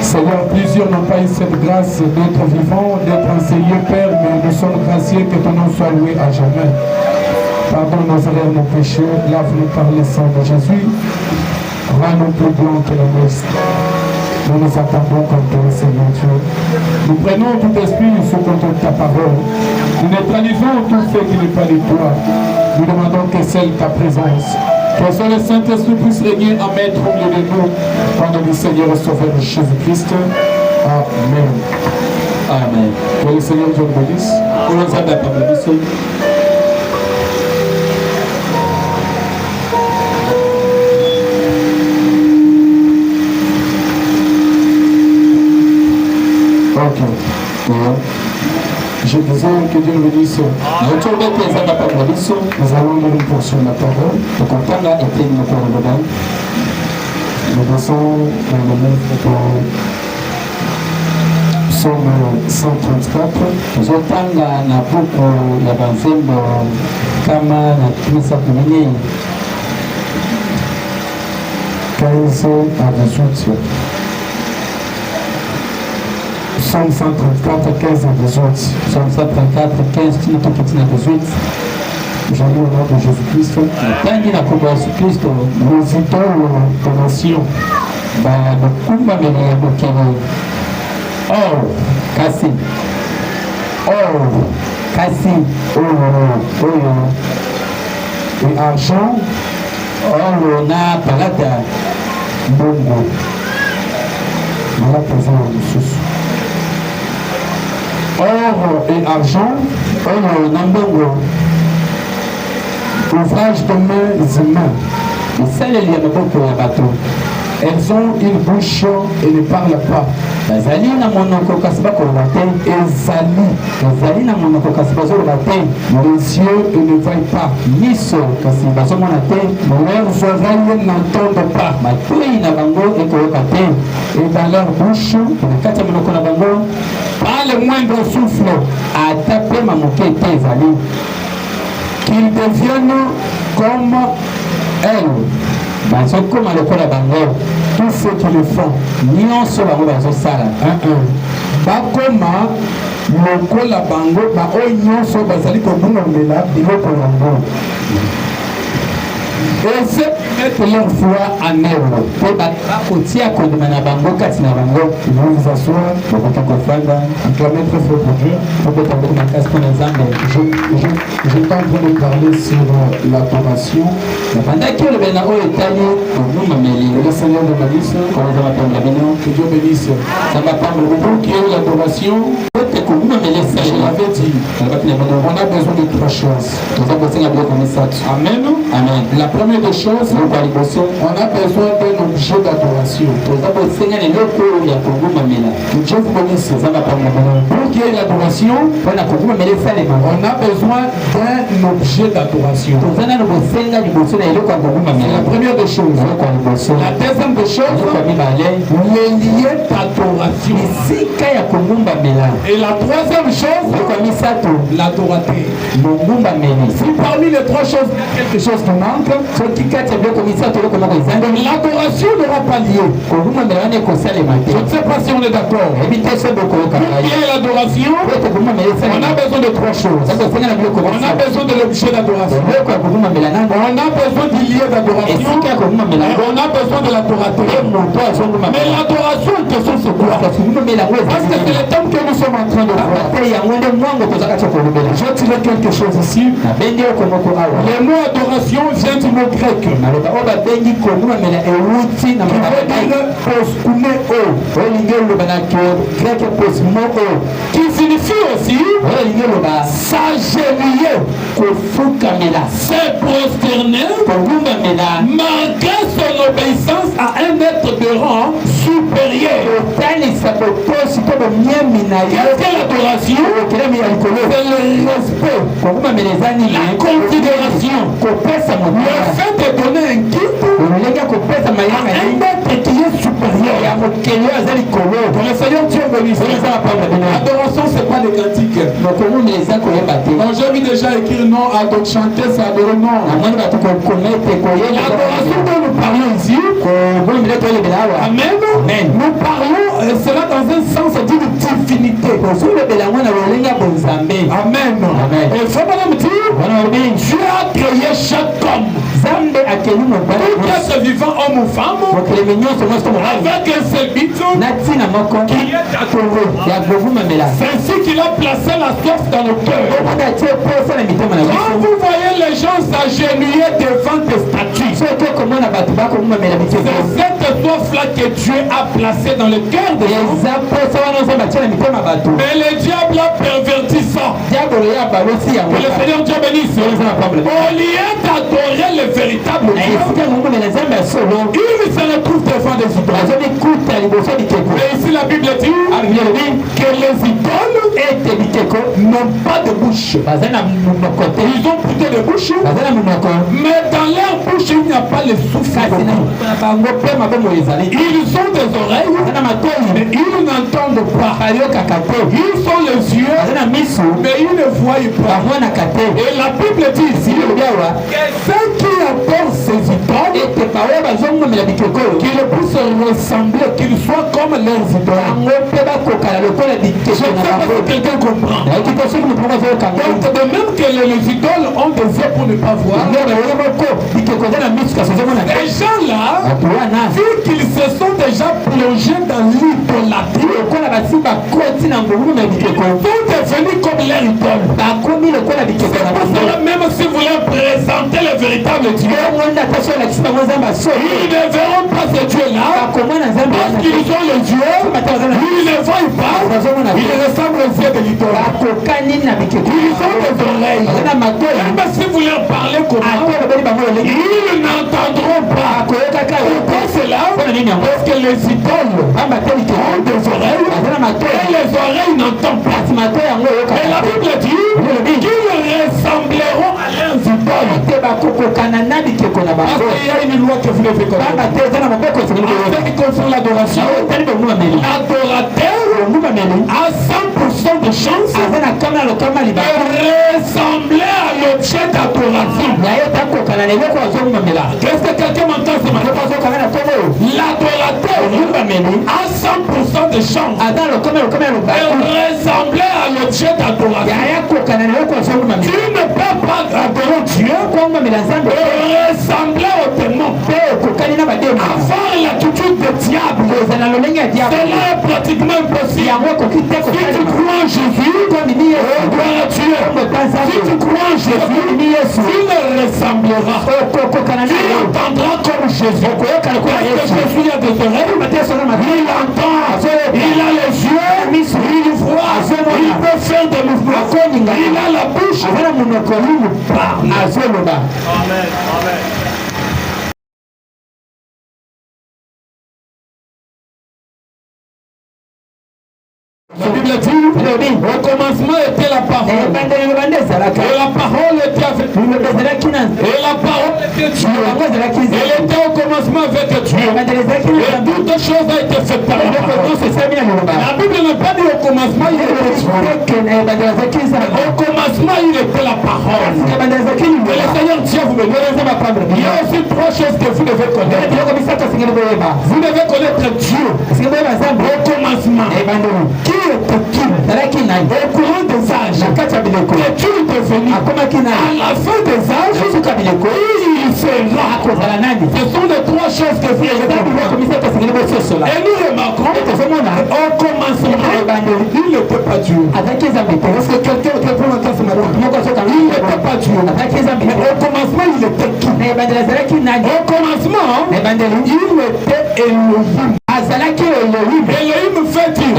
Seigneur, plusieurs n'ont pas eu cette grâce d'être vivants, d'être enseignés, Père, mais nous sommes gracieux que ton nom soit loué à jamais. Pardonne nos erreurs, nos péchés, lave-nous par le sang de Jésus, rends-nous plus blancs que la mousse. Nous nous attendons comme toi, Seigneur Dieu. Nous prenons tout esprit sous contrôle de ta parole. Nous neutralisons tout ce qui n'est pas de toi. Nous demandons que c'est ta présence. Que soit le Saint-Esprit puisse régner en maître au milieu de nous, par notre Seigneur et Sauveur Jésus-Christ. Amen. Amen. Que le Seigneur Dieu nous bénisse. Ok. Je disais que Dieu nous bénisse. Nous allons lire une portion de la parole. Nous passons dans le livre Psaume 134. Zotanga na buku ya banzembo kama na kimisa kumini 15 à 18. Psaume 134, 15 à 18. Psaume 134, 15 tina to kitina 18. J'en ai au nom de Jésus-Christ. Tangi na kuba Yesu Kristo. Nous citons ton nation. Ba kumba mene ya bokele. Or, Kasi. or, Kasi. et argent, Oro na palata. bongo. Voilà présent sous. Or et argent, Oro na mbongo. ouvrage de mains humaines. Misaleli ya maboko ya bato. Elles ont une bouche et ne parlent pas. Bazali na monoko kasi bakoloba te. Ezali, Bazali na monoko kasi bazoloba te. les yeux et ne voient pas. Miso kasi bazomona te. Leurs oreilles n'entendent pas. Matoi na bango ekoyoka te. Et dans leur bouche, Na kati ya monoko na bango pas le moindre souffle. ata pema moke te ezali. Qu'ils deviennent comme elles. Bazokoma lokola bango. Tous ceux qui le font. Nyonso bango bazosala. Bakoma lokola bango baoyo nyonso bazali kobungamela biloko yango. Et c'est mettre leur foi en œuvre. Pe bakotia kondima na bango kati na bango. Ils vont vous asseoir, Bakoki kofanda. acclamer très fort pour Dieu. Tobeta mbeki makasi mpo na Nzambe. J'étais en train de parler sur l'adoration. Nabandaki olobela na oyo etali komumameli. Et le Seigneur de Malice, Koza bapamba bino. que Dieu bénisse. Nzambe apambole Pour qu'il y ait l'adoration, ete komumameli je esali. l'avais dit, Nabaki na bino. on a besoin de trois choses. Toza kosenga biloko misato. Amen. Amen. La première des choses, Eloko ya liboso on a besoin d'un objet d'adoration. toza kosenga na eloko ya kogumamela. Que Dieu vous bénisse. Nzambe apambole bino. Pour qu'il y ait l'adoration, Mpona kogumamela esalema. on a besoin d'un objet d'adoration. Toza nano kosenga liboso na eloko ya C'est la kogumamela. première des choses. Eloko ya liboso. La deuxième des choses, Eloko ya mibale. les liens d'adoration. Esika ya kogumbamela. Et la troisième chose, Eloko ya misato. l'adorateur. Mogumbameli. Si parmi les trois choses, il y a quelque chose qui manque, Soki kati ya biloko misato eloko moko ezangi. l'adoration n'aura pas lieu. Kogumamela wana ekosalema te. Je ne sais pas si on est d'accord. Ebi te so bokoyoka Pour qu'il y ngai. ait l'adoration, Po ete kogumamela on a esalema. besoin de trois choses. Sasa kosenga na biloko On a misato. besoin de l'objet d'adoration. Eloko ya kogumamela nani. On a besoin du lien d'adoration. Esika ya kogumamela. Et on a besoin de l'adorateur. Moto Mais azongumamela. l'adoration, question c'est quoi? Kasi kogumamela ngo Parce que c'est ezali. le thème que nous sommes en train de voir. Je dirais quelque chose ici. Les mots adoration viennent du mot grec. Qui veut dire poskuneo. Qui signifie aussi s'agenouiller, se prosterner, marquer son obéissance à un être de rang supérieur. Qu'est-ce que l'adoration? C'est le respect, la considération, le fait de donner un guide à un être qui est supérieur. Pour le Seigneur Dieu bénisse. L'adoration, c'est pas des cantiques. Quand j'ai vu déjà écrire non, chanter, c'est adorer non. L'adoration dont nous parlons ici, Amen. Nous parlons cela dans un sens d'une divinité. Amen. Et ça va nous dire, Dieu a créé chaque homme. Tout être vivant, homme ou femme, avec un seul but qui est adoré. C'est ainsi qu'il a placé la soif dans le cœur. Quand vous voyez les gens s'agenouiller devant des statues, c'est cette soif-là que Dieu a placée dans le cœur des gens. Mais le diable a perverti ça. Que le Seigneur Dieu bénisse. Au lieu d'adorer le véritable Dieu, il se retrouve devant des idoles. Mais ici la Bible dit que les idoles n'ont pas de bouche. Ils ont plutôt de bouche, mais dans leur bouche il n'y a pas le souffle. Ils ont des oreilles, mais ils n'entendent pas. Ils ont les yeux, mais ils ne voient pas. Et la Bible dit ici que ceux qui adorent ces idoles, qu'ils puissent ressembler, qu'ils soient comme leurs idoles. Je sais pas si quelqu'un comprend. Donc de même que les idoles ont des yeux pour ne pas voir, ces gens-là, vu qu'ils se sont déjà plongés dans l'idolâtrie, ils vont devenir comme leur idole. C'est pour cela, même si vous leur présentez le véritable Dieu, ils ne verront pas ce Dieu-là, parce qu'ils ont le Dieu, ils ne voient pas, ils ressemblent aux yeux de l'idole. Ils ont des oreilles, même si vous leur parlez comment, ils n'entendront pas. Pourquoi cela? Parce que les idoles ont des oreilles, et les oreilles n'entendent pas. Et la Bible dit qu'ils ressembleront à leurs idoles. Parce qu'il y a une loi que vous devez connaître. En ce qui concerne l'adoration, l'adorateur a 100% de chance de ressembler à l'objet d'adoration. Qu'est-ce que quelqu'un m'entend ce matin? L'adorateur a 100% de chance de ressembler à l'objet d'adoration. Tu ne peux pas adorer Dieu ressembler au démon. Avoir l'attitude de diable, cela est pratiquement impossible. Si tu crois en Jésus, gloire à Dieu. Si tu crois en Jésus, il ressemblera. Tu entendras comme Jésus. Parce que Jésus a des oreilles, il entend, il a les yeux, il voit, il peut faire des mouvements, il a la bouche, il parle. Amen. La Bible dit, au commencement était la parole. Et la parole était avec Dieu. Et la parole était Dieu. Elle était au commencement avec Dieu. Et toute chose a été faite par la parole. La Bible n'a pas dit au commencement, il était Dieu. Au commencement, il était la parole. Et le Seigneur Dieu vous bénisse. Il y a aussi trois choses que vous devez connaître. Vous devez connaître Dieu. Au commencement. Au courant des âges, qu'est-il devenu? À la fin des âges, il il sera. Ce sont les trois choses que Dieu a dit. Et nous remarquons au commencement, il n'était pas Dieu. Est-ce que quelqu'un peut entendre ce matin? Il n'était pas Dieu. Mais au commencement, il était qui? Au commencement, il était Elohim. Elohim fait dire,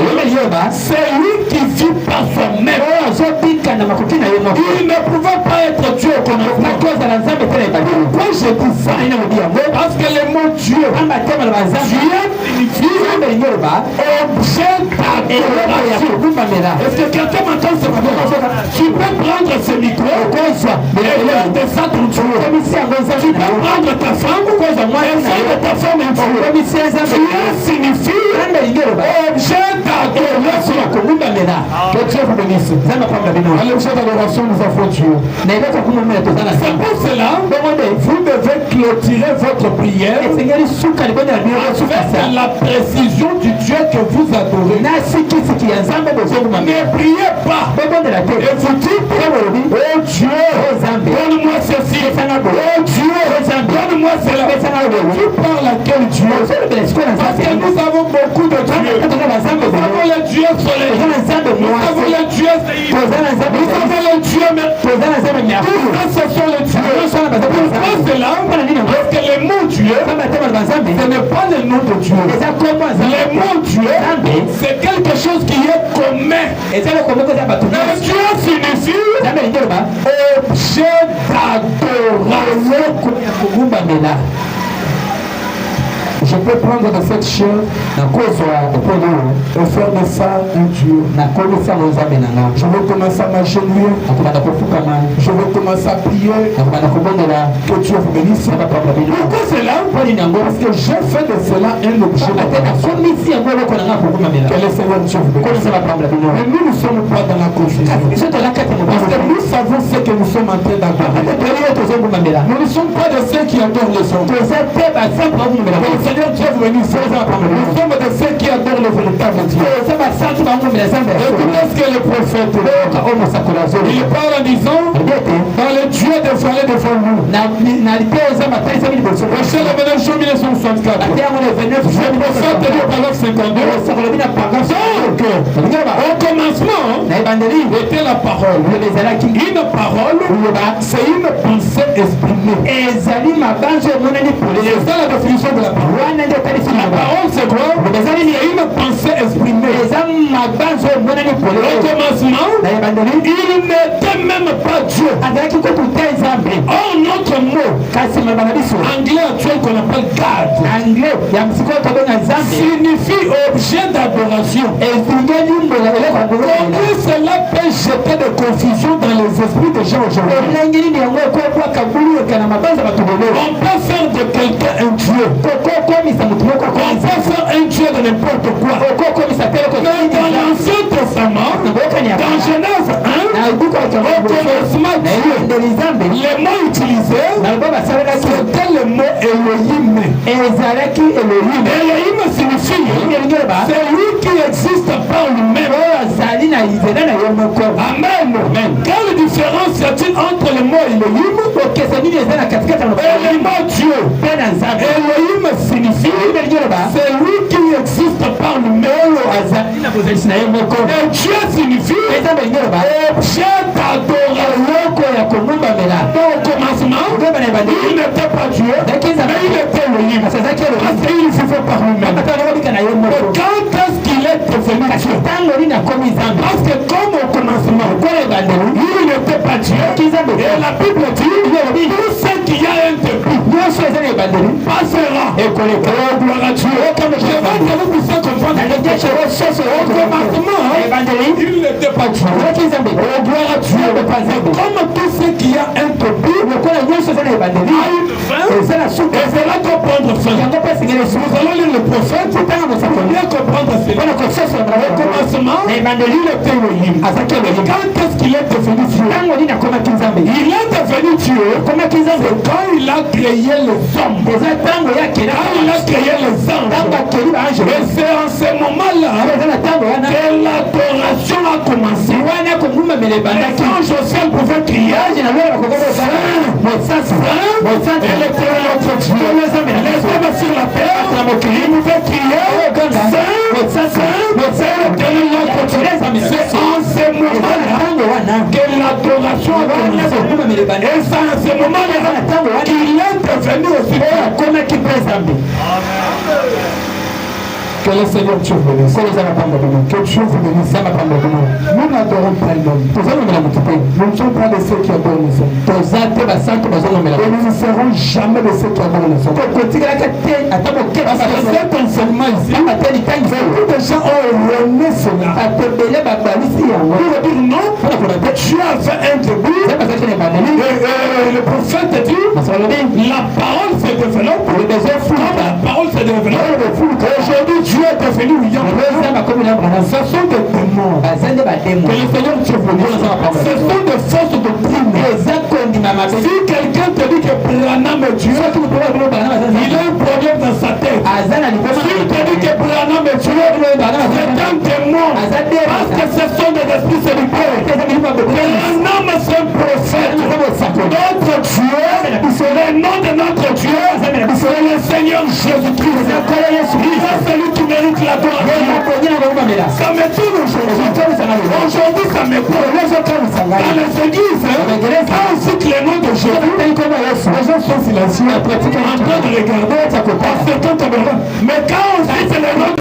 c'est lui qui vit par soi-même. Il ne pouvait pas être Dieu au commencement. Pourquoi je dis ça? Parce que le mot Dieu, Dieu signifie objet d'adoration. Est-ce que quelqu'un m'entend ce matin? Tu peux prendre ce micro et faire de ça ton Dieu. Tu peux prendre ta femme et faire de ta femme un Dieu. Dieu signifie objet d'adoration. Que Dieu vous bénisse. À l'objet d'adoration, nous avons Dieu. C'est pour cela vous devez clôturer votre prière avec la précision du Dieu que vous adorez. Ne priez pas et vous dites, oh Dieu, donne-moi ceci, oh Dieu, donne-moi cela. Tu parles à quel Dieu? Parce que nous avons beaucoup de dieux. Nous avons le Dieu soleil, nous avons le Dieu séisme, nous avons le Dieu mercure. Tout ça, ce sont les dieux. Pourquoi c'est là? Parce que le mot Dieu, ce n'est pas le nom de Dieu. Le mot Dieu, c'est quelque chose qui est commun. Et Dieu signifie objet d'adoration. Je peux prendre de cette chair et faire de ça un Dieu. Je vais commencer à m'agenouiller. Je vais commencer à prier. Que Dieu vous bénisse. Pourquoi c'est là? Parce que j'ai fait de cela un objet d'adoration. Que le Seigneur Dieu vous bénisse. Mais nous ne sommes pas dans la confusion. Parce que nous savons ce que nous sommes en train d'adorer. Nous ne sommes pas de ceux qui adorent les hommes. Seigneur Dieu vous bénisse. Nous sommes de ceux qui adorent le véritable Dieu. Écoutez ce que le prophète il parle en disant dans le Dieu dévoilé devant nous. Verset le 29 juin 1964. Le prophète dit au paragraphe 52. Au commencement était la parole. Une parole, c'est une pensée exprimée. C'est ça la définition de la parole. La parole c'est quoi? C'est une pensée exprimée. Au commencement, il n'était même pas Dieu. Or notre mot anglais actuel qu'on appelle God signifie objet d'adoration. Pourquoi cela peut jeter de confusion dans les esprits des gens aujourd'hui? On peut faire de quelqu'un un Dieu. On peut faire un Dieu de n'importe quoi. Mais dans l'Ancien Testament, dans Genèse 1, au commencement Dieu, les mots utilisés, c'était le mot Elohim. Elohim signifie c'est lui qui existe par lui-même. Amen. Quelle différence y a-t-il entre le mot Elohim et le mot Dieu? Elohim signifie c'est lui qui existe par lui-même. Et Dieu signifie objet d'adoration. Au commencement, il n'était pas Dieu, mais il était Elohim. Parce qu'il vivait par lui-même. Quand est-ce qu'il est devenu Dieu? Parce que comme au commencement, il n'était pas Dieu. Et la Bible dit tout ce qui a un début passera. Gloire à Dieu. Je vais que vous puissiez comprendre. Au commencement, il n'était pas Dieu. Gloire à Dieu. Comme tout ce qui a un début a une fin, et c'est là qu'on prend fin. Nous allons lire le prophète pour bien comprendre cela. Au commencement, il était Elohim. Quand est-ce qu'il est devenu Dieu? Il est devenu Dieu quand il a créé les hommes. Quand il a créé les anges. Et c'est en ce moment-là que l'adoration a commencé. Les anges aussi pouvaient crier. les sur la terre, il nous fait crier, c'est en ce moment-là que l'adoration a commencé. Et c'est en ce moment-là qu'il est devenu aussi comme qui présente. Que le Seigneur Dieu vous bénisse. Que Dieu vous bénisse. Nous n'adorons pas l'homme. Nous ne sommes pas de ceux qui adorent les hommes. Et nous ne serons jamais de ceux qui adorent les hommes. Parce que cet enseignement ici, beaucoup de gens ont erroné cela. Pour dire non, Dieu a fait un début. Et le prophète dit, la parole se développe. La parole se développe. Aujourd'hui, Dieu est devenu William. Ce sont des démons. Que le Seigneur Dieu vous bénisse. Ce sont des fausses doctrines. Si quelqu'un te dit que Branham est Dieu, il a un problème dans sa tête. Si il te dit que Branham est Dieu, c'est un démon. Parce que ce sont des esprits célibataires. Branham c'est un prophète. Notre Dieu, le nom de notre Dieu, c'est le Seigneur Jésus-Christ. C'est celui qui mérite la gloire. Ça me tourne aujourd'hui. Aujourd'hui, ça me tourne. Dans les églises, quand on cite les noms de Jésus, les gens sont silencieux, en train de regarder, mais quand on cite les noms de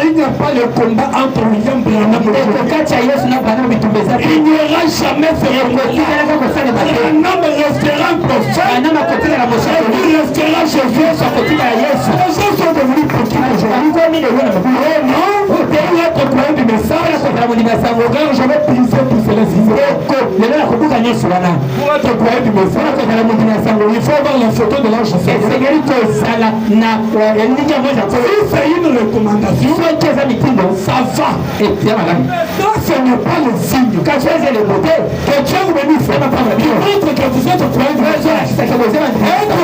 il n'y a pas le combat entre William Branham et il n'y aura jamais ce combat. Branham restera un prophète et il restera Jésus. Les gens sont devenus petits aujourd'hui. Oh non, pour être croyant du message, je vais briser tout cela. Pour être croyant du message, il faut avoir la photo de l'ange. Si c'est une recommandation, ça va. Ça, ce n'est pas le signe. Que Dieu vous bénisse. Montre que vous êtes croyant du message. Être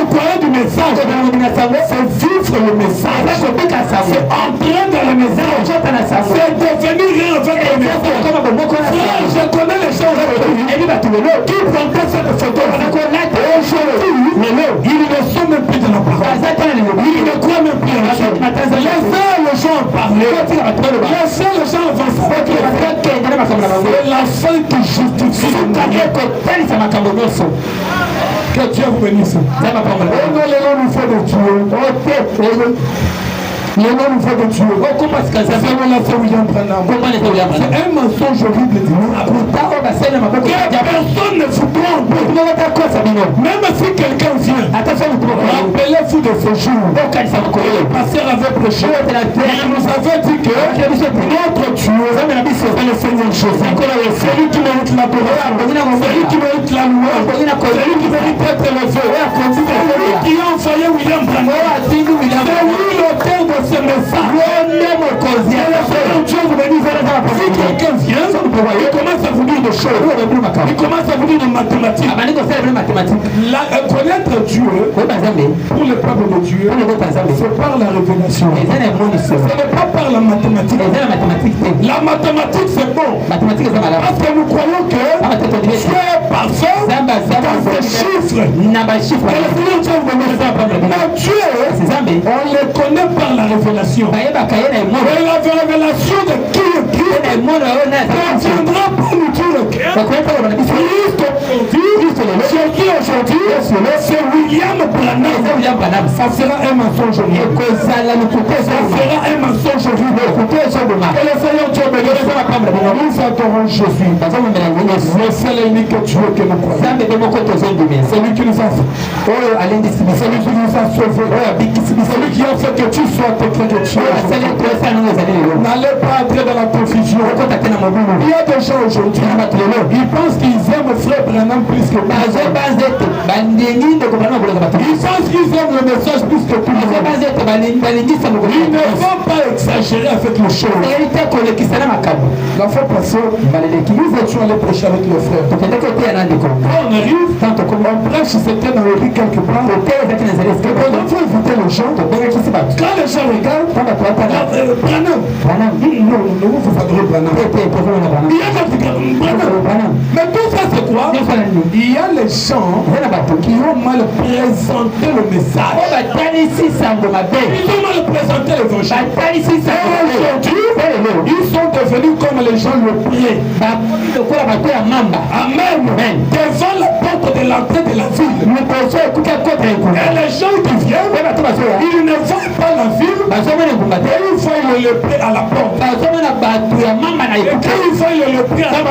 croyant du message, c'est vivre le message. C'est entrer dans le message. C'est devenir rien avec le message. Je connais les gens qui prenaient cette photo. Aujourd'hui, ils ne sont même plus dans la parole. Ils ne croient même plus en la chose. Laissez les gens parler. Laissez les gens avancer. C'est la fin qui justifie. Que Dieu vous bénisse. Nous fait de Dieu. Le nom nous fait de Dieu. C'est un mensonge horrible. Personne ne vous trompe. Même si quelqu'un vient, rappelez-vous de ce jour. Le pasteur avait prêché. Il nous avait dit que notre Dieu, c'est le Seigneur Jésus. C'est lui qui mérite l'adoration. C'est lui qui mérite la louange. C'est lui qui mérite d'être élevé. C'est lui qui a envoyé William Branham. C'est lui l'auteur de ce message. Dieu vous bénisse. Si quelqu'un vient, il commence à vous dire des choses. Il commence à vous dire des mathématiques. Connaître Dieu pour le peuple de Dieu, c'est par la révélation. Ce n'est pas par la mathématique. La mathématique c'est bon. Parce que nous croyons que Dieu est parfait dans ses chiffres. Mais Dieu, on le connaît par la révélation. Et la révélation de qui est qui ne viendra pas nous dire aujourd'hui, c'est William Branham. Ça sera un mensonge horrible. Ça sera un mensonge horrible. Que le Seigneur Dieu bénisse. Nous adorons Jésus. Le seul et unique Dieu que nous croyons. C'est lui qui nous a fait. C'est lui qui nous a sauvés. C'est lui qui a fait que tu sois témoin de Dieu. N'allez pas entrer dans la confusion. Il y a des gens aujourd'hui, ils pensent qu'ils aiment frère Branham plus que tout. Ils pensent qu'ils aiment le message plus que tout. Ils ne vont pas exagérer avec les choses. La fois passée, nous étions allés prêcher avec les frères. Quand on arrive, on prêche, c'était dans le lit quelque part. On faut éviter les gens. Quand les gens regardent, Branham. Non, vous adorez Branham. Il y a Branham. Mais tout ça, c'est quoi? Il y a les gens qui ont mal présenté le message. Ils ont mal présenté l'évangile. Aujourd'hui, ils sont devenus comme les gens le prient. Amen. Devant la porte de l'entrée de la ville. Et les gens qui viennent, ils ne voient pas la ville. Et ils voient le lépré à la porte. Et ils voient le lépré à la porte.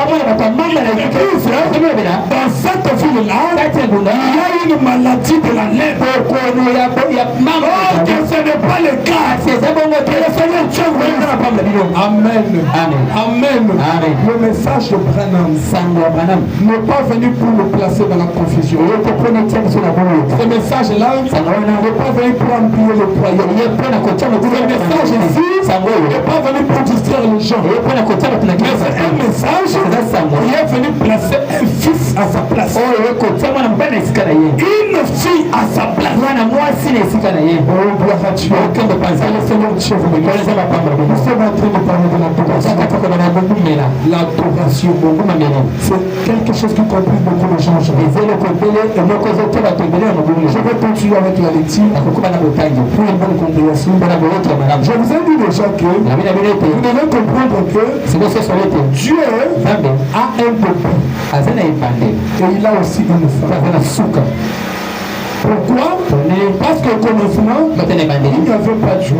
Dans cette ville-là, il y a une maladie de la lèpre. Oh, que ce n'est pas le cas. Que le Seigneur Dieu vous Amen. Le message de Branham n'est pas venu pour nous placer dans la confusion. Ce message-là n'est pas venu pour empiler le croyant. Ce message ici n'est pas venu pour distraire les gens. Mais c'est un message qui est venu placer un fils à sa place. Une fille à sa place. Oh, gloire à Dieu. Le Seigneur Dieu vous bénisse. Nous sommes en train de parler de l'adoration. L'adoration, c'est quelque chose qui complique beaucoup de gens. Je vais continuer avec la lecture pour une bonne compréhension. Je vous ai dit déjà que vous devez comprendre que Dieu a un peuple et il a aussi une femme. Pourquoi? Parce qu'au commencement, il n'y avait pas de Dieu.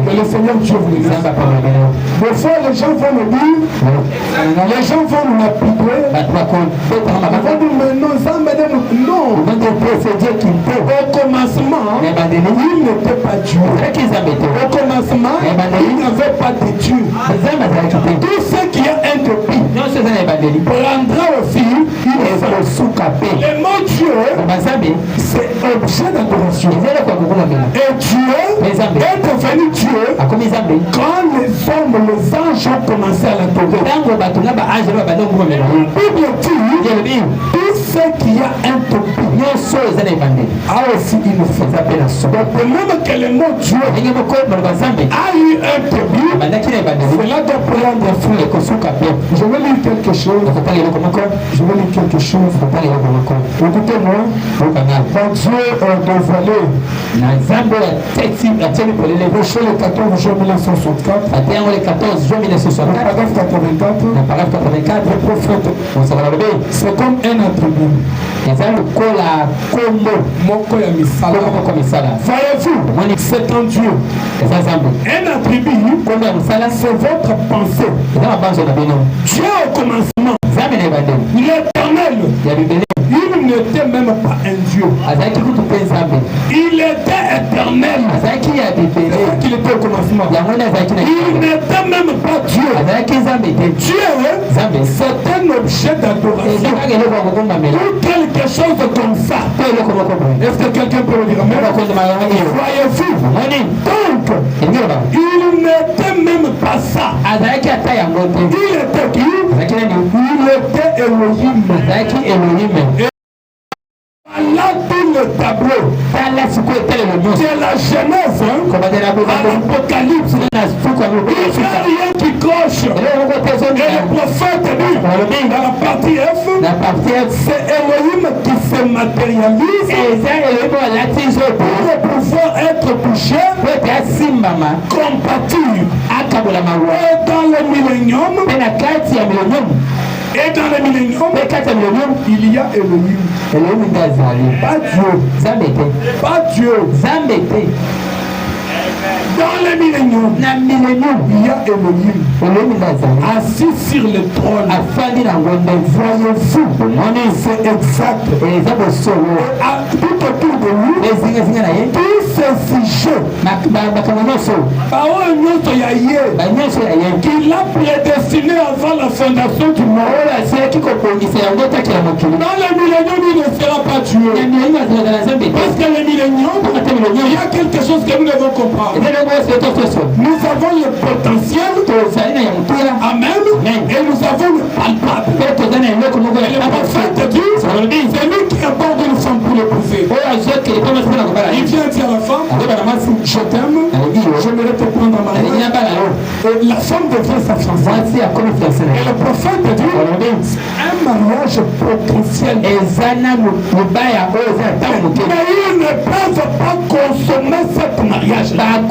Mais le Seigneur Dieu voulait dire. Des fois, les gens vont me dire, les gens vont nous lapider. Ils vont dire, mais non, ça me dit, non. Au commencement, il n'était pas Dieu. Au commencement, il n'y avait pas de Dieu. Tout ce qui est interdit prendra aussi le mot Dieu. C'est objet d'adoration. Et Dieu est devenu Dieu quand les hommes, les anges ont commencé à l'adorer. Bible dit, tout ce qui a un topi a aussi une femme. Donc même que le mot Dieu a eu un topi, cela doit prendre fond. Je vais lire quelque chose. Écoutez-moi. Quand Dieu a dévoilé Péché le 14 juin 1964, paragraphe 84, le prophète, c'est comme un attribut. Voyez-vous, c'est en Dieu. Un attribut, c'est votre pensée. Dieu au commencement, l'éternel, il n'était même pas un Dieu. Il était éternel. C'est qu'il était au commencement. Il n'était même pas Dieu. Dieu, c'est un objet d'adoration. Ou quelque chose comme ça. Est-ce que quelqu'un peut le dire? Voyez-vous? Donc, il n'était même pas ça. Il était qui? Il était Elohim. Là tout le tableau de la Genèse à l'Apocalypse, il n'y a rien qui cloche. Et le prophète dit dans la partie F, c'est Elohim qui se matérialise pour pouvoir être touché, compatible. Et dans le millénium, il y a Elohim. Pas Dieu. Dans le millénium, il y a Elohim assis sur le trône. Voyez-vous, c'est exact. Tout autour de lui, tous ces sujets qu'il a prédestiné avant la fondation du monde. Dans le millénium, il ne sera pas Dieu. Parce que le millénium, il y a quelque chose que nous devons comprendre. Nous avons le potentiel. Amen. Et nous Et la femme devient sa fiancée. Voici à comment fiancé. Et le prophète dit un mariage potentiel. Mais ils ne peuvent pas consommer ce mariage. La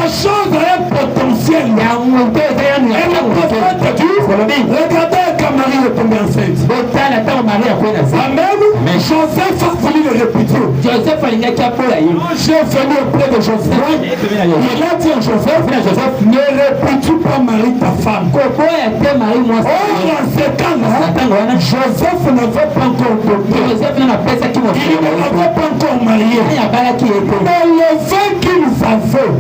chose est potentielle. Et le prophète dit regardez quand Marie est tombée enceinte. Amen. Joseph a voulu le répéter. Joseph est venu auprès de Joseph. Il a dit à Joseph, ne répète pas Marie ta femme. Or, en ce cas-là, Joseph n'avait pas encore donné. Il n'avait pas encore marié. Mais le fait qu'ils avaient,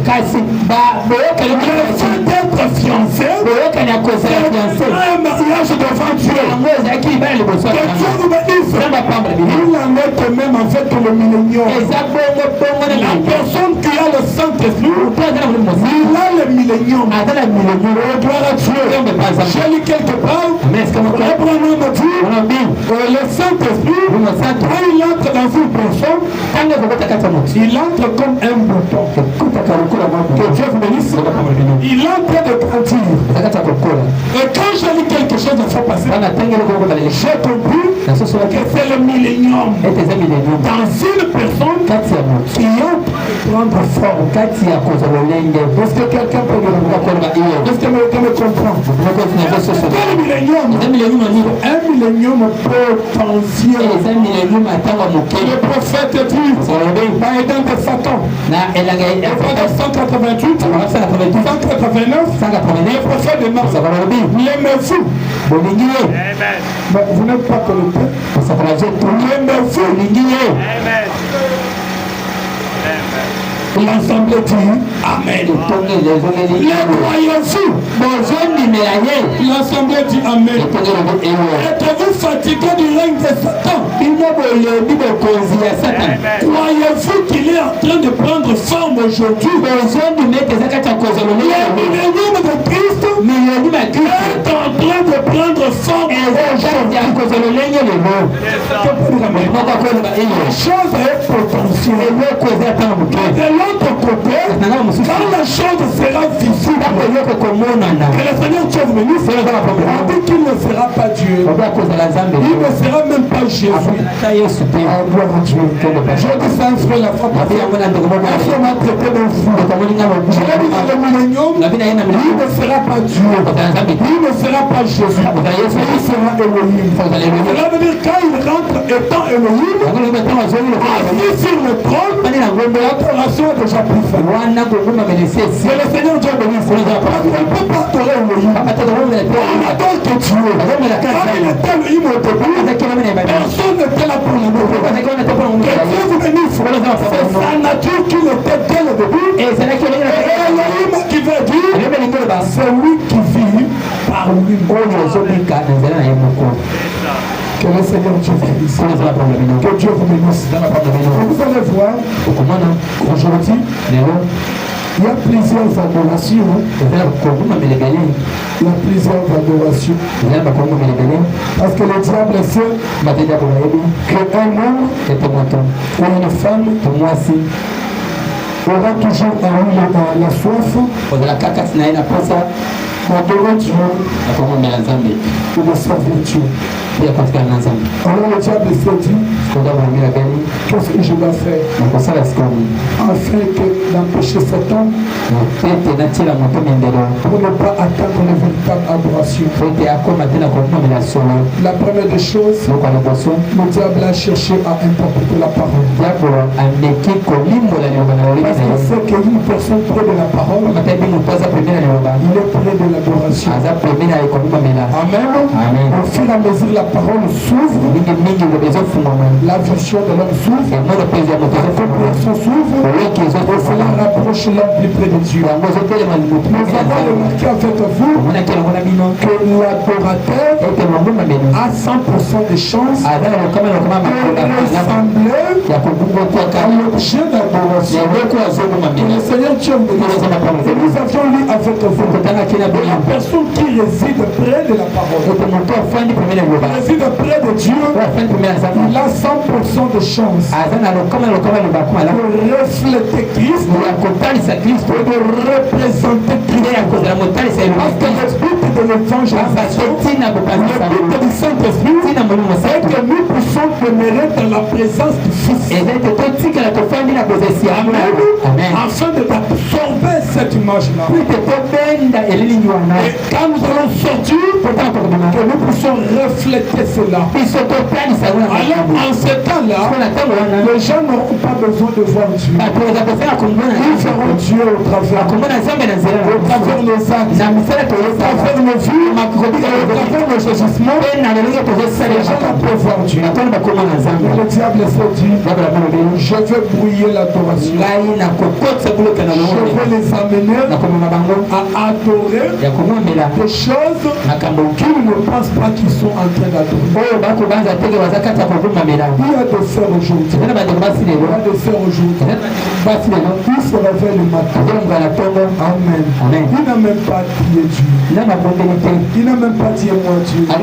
le fait d'être fiancés, c'est un mariage devant Dieu. Que Dieu nous bénisse. Il en est même en fait le millénium. La personne qui a le Saint-Esprit, il a le millénium. Gloire à Dieu. J'ai lu quelque part, Abraham a dit, le Saint-Esprit, quand il entre dans une personne, il entre comme un bouton. Que Dieu vous bénisse. Il est en train de grandir. Et quand j'ai lu quelque chose de ça passer, j'ai compris que c'est le millénium. Dans une personne qui a prendre forme. Est-ce que quelqu'un peut me comprendre? Est-ce que quelqu'un me comprend? C'est le millénium. Un millénium potentiel. Le prophète dit dans Éden de Satan. Et 188, 189, le prophète de Mars. L'aimez-vous? Vous n'êtes pas connecté. L'aimez-vous? L'ensemble dit Amen. Les croyez-vous? L'ensemble dit Amen. Êtes-vous fatigué du règne de Satan? Croyez-vous qu'il est en train de prendre forme aujourd'hui? Le millénium de Christ est en train de prendre forme aujourd'hui. La chose est potentielle. De l'autre côté, quand la chose sera visible, que le Seigneur Dieu vous bénisse, on dit qu'il ne sera pas Dieu. Il ne sera même pas Jésus. Gloire à Dieu. Je dis ça, frère, la foi. La foi m'a traité d'un fou. Je l'ai dit dans le millénium, il ne sera pas Dieu. Il ne sera pas Jésus. Il sera Elohim. Cela veut dire quand il rentre étant Elohim, assis sur le trône, l'adoration est déjà plus faite. C'est le Seigneur Dieu bénisse. On ne peut pas adorer Elohim. On adore que Dieu. Quand il était Elohim au début, personne n'était là pour l'adorer. Que Dieu vous bénisse. C'est sa nature qui était dès le début. Et Elohim qui veut dire, c'est lui qui vit par lui. Que le Seigneur Dieu vous bénisse. Que Dieu vous bénisse. Vous allez voir, aujourd'hui, il y a plusieurs adorations. Il y a plusieurs adorations. Parce que le diable sait qu'un homme ou une femme aura toujours la soif d'adorer Dieu et de servir Dieu. Alors le diable s'est dit, qu'est-ce que je dois faire afin d'empêcher cet homme pour ne pas atteindre une véritable adoration. La première des choses, le diable a cherché à interpréter la parole. Parce qu'il sait qu'une personne près de la parole, il est près de l'adoration. Amen. Au fur et à mesure, la parole s'ouvre, la vision de l'homme s'ouvre, la compréhension s'ouvre, et cela rapproche l'homme plus près de Dieu. Nous avons remarqué avec vous que l'adorateur a 100% de chances de ressembler à l'objet d'adoration. Que le Seigneur Dieu nous bénisse. Nous avions lu avec vous la personne qui réside près de la parole, qui réside près de Dieu, il a 100% de chance de refléter Christ et de représenter Christ. Parce que le but de l'évangélisation, le but du Saint-Esprit, c'est que nous puissions demeurer dans la présence du Fils. Amen. Afin d'absorber cette image-là. Et quand nous allons sortir, que nous puissions refléter cela. Alors en ce temps-là, les gens n'auront pas besoin de voir Dieu. Ils verront Dieu au travers nos actes, au travers nos vies, au travers nos agissements. Les gens peuvent voir Dieu. Et le diable s'est dit, je vais brouiller l'adoration. Je vais les amener à adorer des choses qu'ils ne pensent pas qu'ils sont en train d'adorer. Il y a des sœurs aujourd'hui. Il y a des sœurs aujourd'hui. Ils se réveillent le matin. Amen. Il n'a même pas prié Dieu. Il n'a même pas dit moi Dieu. La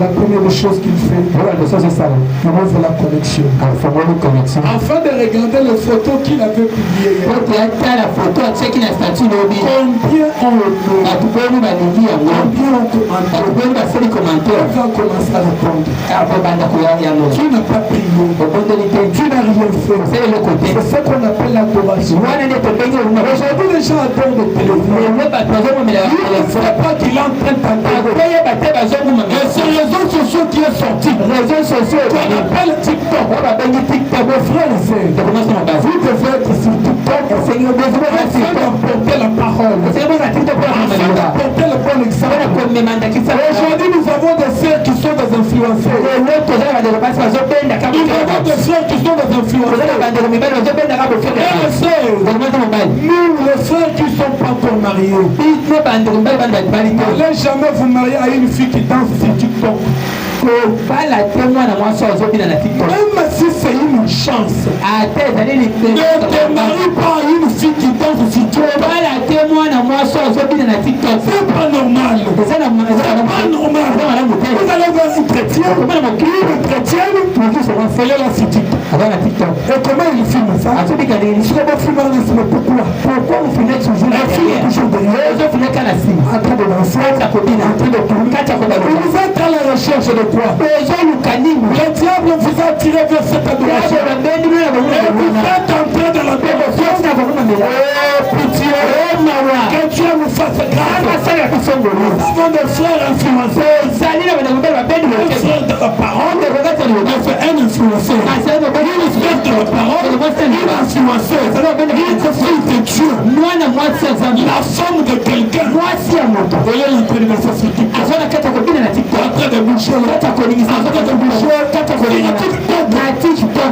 première chose qu'il fait, il ouvre la connexion. Afin de regarder les photos qu'il avait publiées hier. Combien ont commenté? On va commencer à répondre. Tu n'as pas prié. Tu n'as rien fait. C'est ce qu'on appelle l'adoration. Aujourd'hui, les gens adorent le téléphone. Il ne sait pas qu'il est en train d'adorer. Et c'est les réseaux sociaux qui est sorti. Qu'on appelle TikTok. Mes frères et sœurs, vous devez être sur TikTok. Afin d'emporter la parole. Afin d'emporter le bon exemple. Aujourd'hui, nous avons des sœurs qui sont des influenceurs. Nous avons des frères qui sont des influenceurs. Et les sœurs, nous, les frères qui ne sont pas encore mariés, n'allez jamais vous marier à une fille qui danse sur TikTok. Même si c'est une chance, ne te marie pas à une fille qui danse sur TikTok. C'est pas normal. C'est pas normal. Vous allez voir une chrétienne, elle est là sur TikTok. Et comment il filme ça? Mais pourquoi vous filmez toujours derrière? En train de danser, en train de tourner. Vous êtes à la recherche de quoi? Le diable vous a tiré vers cette adoration. Et vous êtes en train de l'adoration. Oh pitié, que Dieu nous fasse grâce. Nous avons des frères influenceurs. Un frère de la parole. Un influenceur. Une frère de la parole. Une influenceuse. Une fille de Dieu. La femme de quelqu'un. Voyez l'intégration sur TikTok. En train de boucher.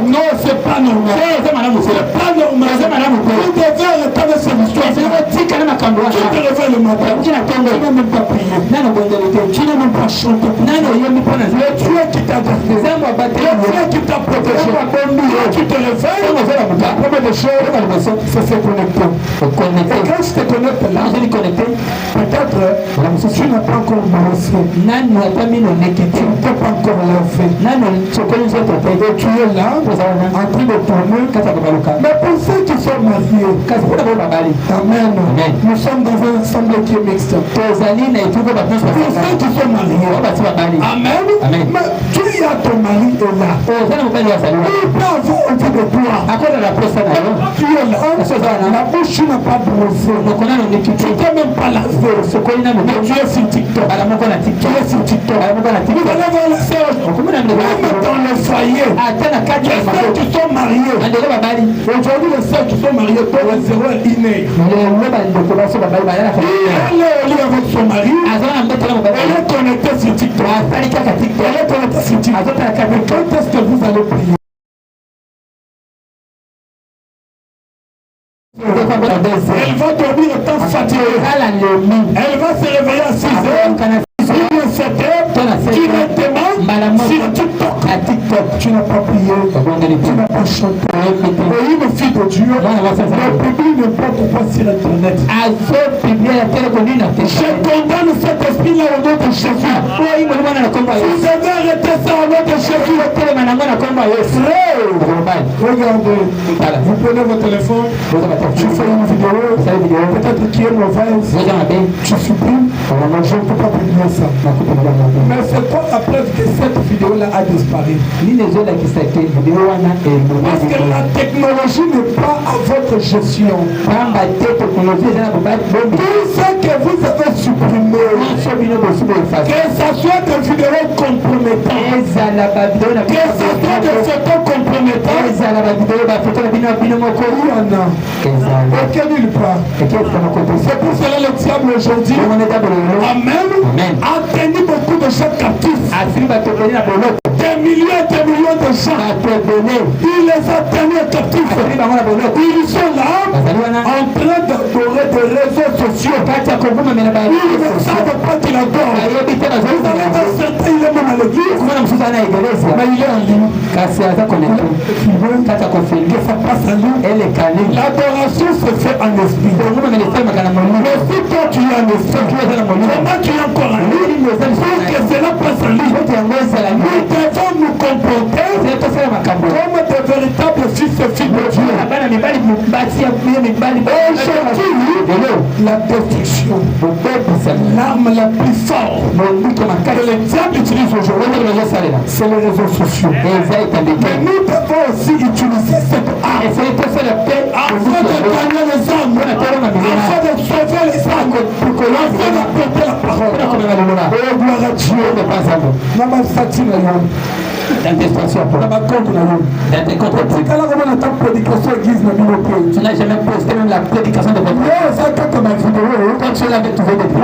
Non, c'est pas normal. C'est pas normal. Vous devez retarder cette histoire. Tu te réveilles le matin. Tu n'as même pas prié. Tu n'as même pas chanté. Le Dieu qui t'a gardé. Le Dieu qui t'a protégé. Tu te réveilles. La première des choses, c'est se connecter. Et quand tu te connectes là, peut-être tu n'as pas encore brossé. Tu ne peux pas encore laver. Et tu es là, en train de tourner. Mais pour ceux qui sont mariés, amen. Nous sommes dans un assemblée qui est mixte. Pour ceux qui sont mariés, amen. Mais tu as ton mari est là. Il peut avoir envie de toi. Tu es là, la bouche tu n'as pas brossé. Tu ne t'es même pas lavé. Mais tu es sur TikTok. Tu es sur TikTok. Vous allez voir les sœurs. Même dans le foyer. Les sœurs qui sont mariées. Aujourd'hui, les sœurs qui sont mariées peuvent être zéro inné. Elle est au lit avec son mari. Elle est connectée sur TikTok. Elle est connectée sur TikTok. Quand est-ce que vous allez prier? Elle va dormir étant fatiguée. Elle va se réveiller à 6 heures. Qui me demande sur TikTok. Tu n'as pas prié, tu n'as pas chanté. Et une fille de Dieu ne publie n'importe quoi sur Internet. Je condamne cet esprit-là au nom de Jésus. Vous devez arrêter ça au nom de Jésus. Regardez, vous prenez votre téléphone, tu fais une vidéo, peut-être qui est mauvaise, tu supprimes, je ne peux pas publier ça. Mais c'est quoi la preuve que cette vidéo-là a disparu? Parce que la technologie n'est pas à votre gestion. Tout ce que vous avez supprimé, que ce soit des vidéos compromettantes, que ce soit des photos compromettantes, aucun nulle part. C'est pour cela le diable aujourd'hui, Amen, a tenu beaucoup de gens captifs. Des millions de gens. Il les a tenus captifs. Ils sont là en train d'adorer des réseaux sociaux. Ils ne savent pas qu'il adore. Vous allez dans certains, il est même à l'église. Mais il est en ligne. Que ça passe en ligne. L'adoration se fait en esprit. Mais si toi tu es en esprit, comment tu es encore en ligne? Pour que cela passe en ligne, nous devons nous comporter comme de véritables fils et filles de Dieu. Aujourd'hui, la destruction, l'arme la plus forte que le diable utilise aujourd'hui, c'est les réseaux sociaux. Mais nous devons aussi utiliser cette arme afin de gagner les âmes, afin de sauver les âmes, afin d'apporter la parole. Oh, gloire à Dieu. Tu n'as jamais posté même la prédication de votre vie. Quand tu l'avais trouvé depuis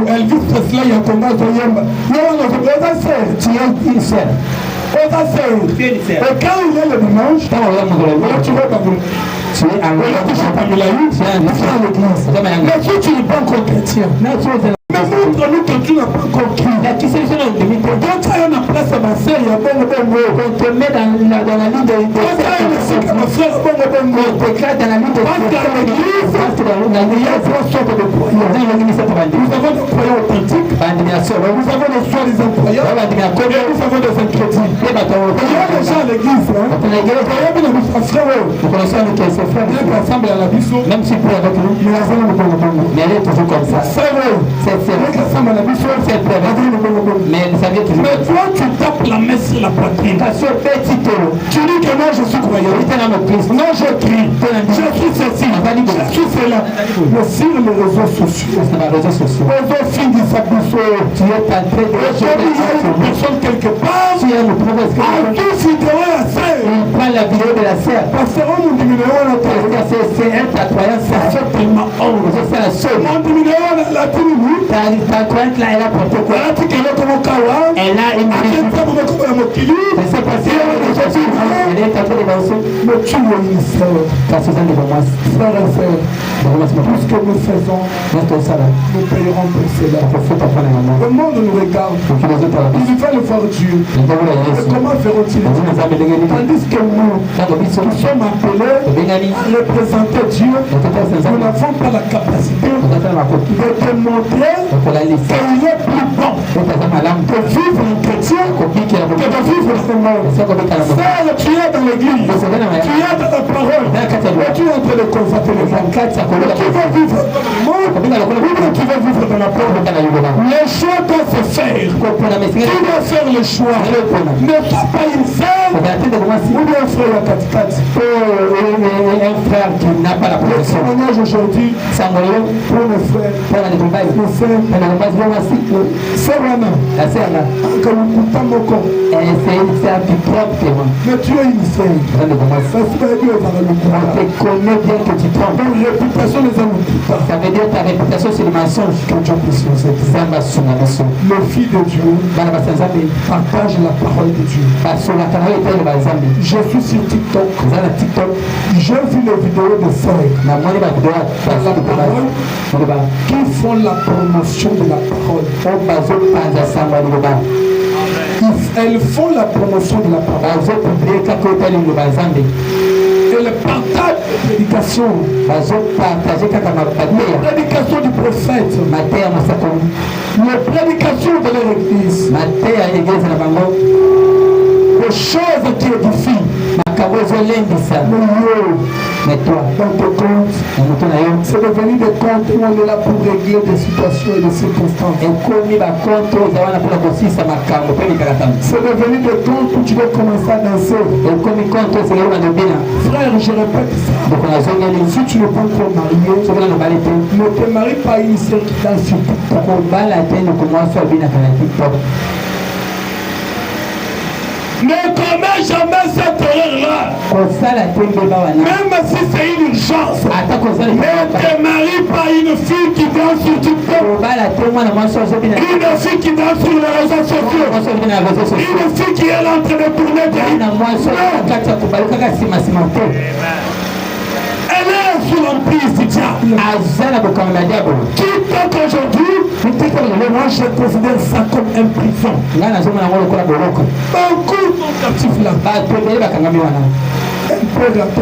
Elvis Presley, il y a un combat de Yamba. Tu es une sœur. Et quand il est le dimanche, tu vas pas tu es à l'église. Mais si tu n'es pas encore chrétien, mais montre-nous que tu n'as pas encore cru. Donc ça y a une place à ma soeur, il y a bon. On te met dans la ligne de ma frère, bon. On t'éclate dans la ligne de parce qu'à l'église, il y a trois sortes de croyants. Nous avons des croyants authentiques, nous avons des soi-disant croyants, et nous avons des incrédules. Il y a des gens à l'église, ensemble à la biseau, même si pour avec nous, mais elle est toujours comme ça. C'est vrai. Mais toi tu tapes la main sur la poitrine. Tu dis que moi je suis croyant. Non, je crie. Je suis ceci. Je suis cela. Mais sur les réseaux sociaux, tu es tenté de une personne quelque part. Tu es le professeur. À tous il doit faire. Il prend la vidéo de la sœur. Parce que on nous c'est elle ta croyance. C'est tellement honte. C'est la seule. On nous la ta croyance là, elle a porté quoi? Elle a une c'est passé. Elle est en train de danser. Mais tu es une sœur. Car c'est ça devant moi. Frère et sœur. Tout ce que nous faisons, nous payerons pour cela. Le monde nous regarde. Ils veulent voir Dieu. Et comment feront-ils? Tandis que nous sommes appelés à représenter Dieu. Nous n'avons pas la capacité de démontrer qu'il est plus bon de vivre en chrétien que de vivre ce monde. Frère, tu es dans l'église, tu es dans la parole, et tu es en train de constater les gens. Tu veux vivre dans le monde, tu veux vivre dans la parole. Le choix doit se faire. Tu dois faire le choix. Ne pas une femme ou bien un frère à 4-4. Un frère qui n'a pas la protection. Le témoignage aujourd'hui pour mes frères, mes sœurs, c'est vraiment que nous coûtons mon corps. Mais tu es une sœur. Ça se fait bien dans le monde. On te connaît bien que tu trompes. Donc réputation les hommes. Ça veut dire ta réputation c'est le mensonge. Que Dieu puisse nous aider. Le fils de Dieu partage la parole de Dieu. Je suis sur TikTok. J'ai vu les vidéos de sœurs qui font la promotion de la parole. Elles font la promotion de la parole. Elles partagent prédication. La prédication du prophète. La prédication de leur église. Les choses qui édifient. Mais toi, dans tes comptes, c'est devenu des comptes où on est là pour régler des situations et des circonstances. C'est devenu des comptes où tu dois commencer à danser. Frère, je répète ça. Si tu ne peux pas marier, ne te marie pas une sœur qui danse sur TikTok. Ne commets jamais cette erreur-là. Même si c'est une urgence, ne te marie pas une fille qui danse sur TikTok. Une fille qui danse sur les réseaux sociaux. Une fille qui est en train de tourner derrière. Elle est sur l'emprise du diable. Quitte aujourd'hui, moi je considère ça comme une prison. Beaucoup sont captifs là. Un père a pu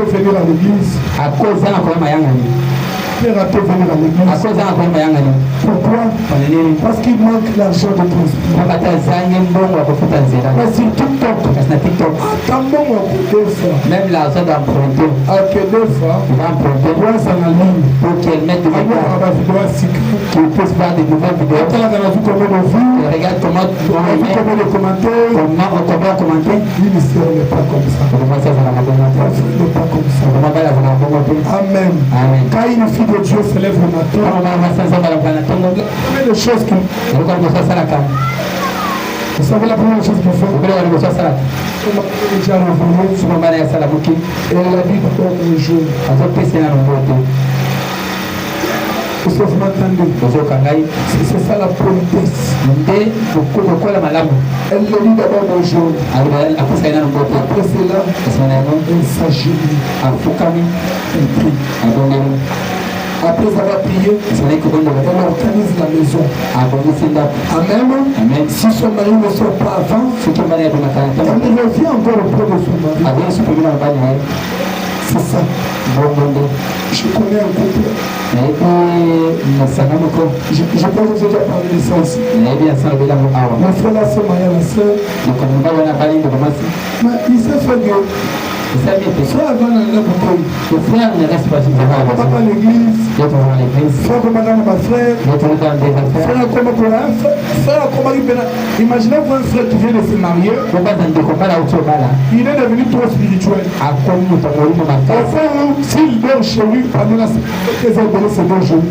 venir à l'église. Père a pu venir à l'église. Pourquoi? Parce qu'il manque l'argent de transport. Mais sur TikTok, même l'argent d'emprunter. À que deux fois, on s'en aligne pour qu'elle mette de vidéos. Qu'il puisse voir des nouvelles vidéos. Regarde comment on met les commentaires. Comment on commenter. L'unisseur n'est pas comme ça. N'est pas comme ça. Amen. Quand une fille de Dieu se lève le matin, des choses qui... Vous savez la première chose qu'il fait? Elle a dit d'abord bonjour. C'est ça la politesse. Elle le dit d'abord bonjour. Après cela, elle s'agenouille. Elle prie. Après avoir prié, elle organise la maison. Amen. Si son mari ne sort pas avant, elle revient encore auprès de son mari. C'est ça. Je connais un couple. Je pense que j'ai déjà parlé de ça aussi. Mon frère là, c'est marié à la soeur. Mais il s'est fait que frère avant d'aller à bouteille. Le frère ne reste pas à l'église. Frère comme madame ma frère. Frère comme imaginez-vous un frère qui vient de se marier. Il est devenu trop spirituel. Au fond, s'il dort chez lui, pendant la semaine, c'est deux jours.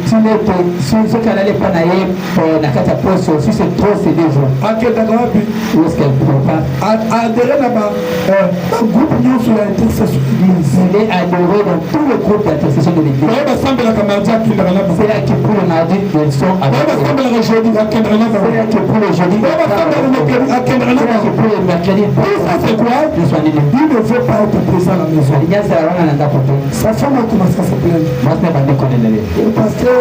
Si c'est trop, c'est deux jours. À quel endroit? Où est-ce qu'elle ne peut pas adhérer là-bas? Un groupe nous sur l'intercession de l'église. Il est adhéré dans tout le groupe d'intercession de l'église. C'est là qui pour le mardi, ils sont avec eux. C'est là qui pour le jeudi. C'est là qui pour le mercredi. Ça c'est quoi? Il ne veut pas être présent à la maison. Sa femme a commencé à se plaindre. Le pasteur,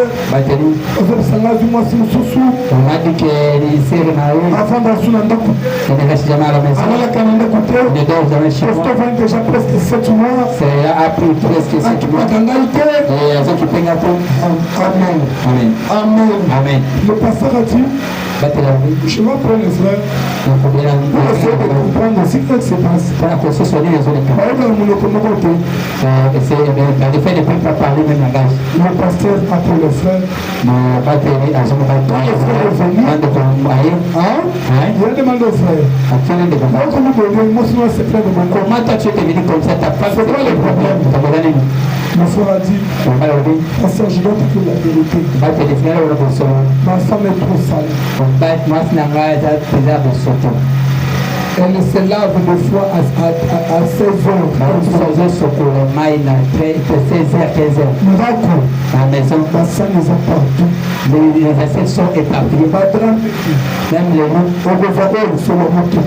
on m'a dit qu'il s'est remarié. Avant d'assurer il ne reste jamais à la maison. Il dort jamais chez moi. Déjà presque 7 mois. C'est après presque 7 mois. Et Amen. Le pasteur a dit, je vais prendre le frère pour essayer de comprendre ce qui se passe. Le pasteur a pris le frère. Quand le frère est venu, il a demandé au frère, comment toi tu es venu comme ça? C'est quoi le problème? Le frère a dit, pasteur, je dois te dire la vérité. Ma femme est trop sale. Elle se lave des fois à 16 heures. À la maison, ma sang les a partout. Les assiettes sont éparpillées. Même les noms, on veut voir sur le moto.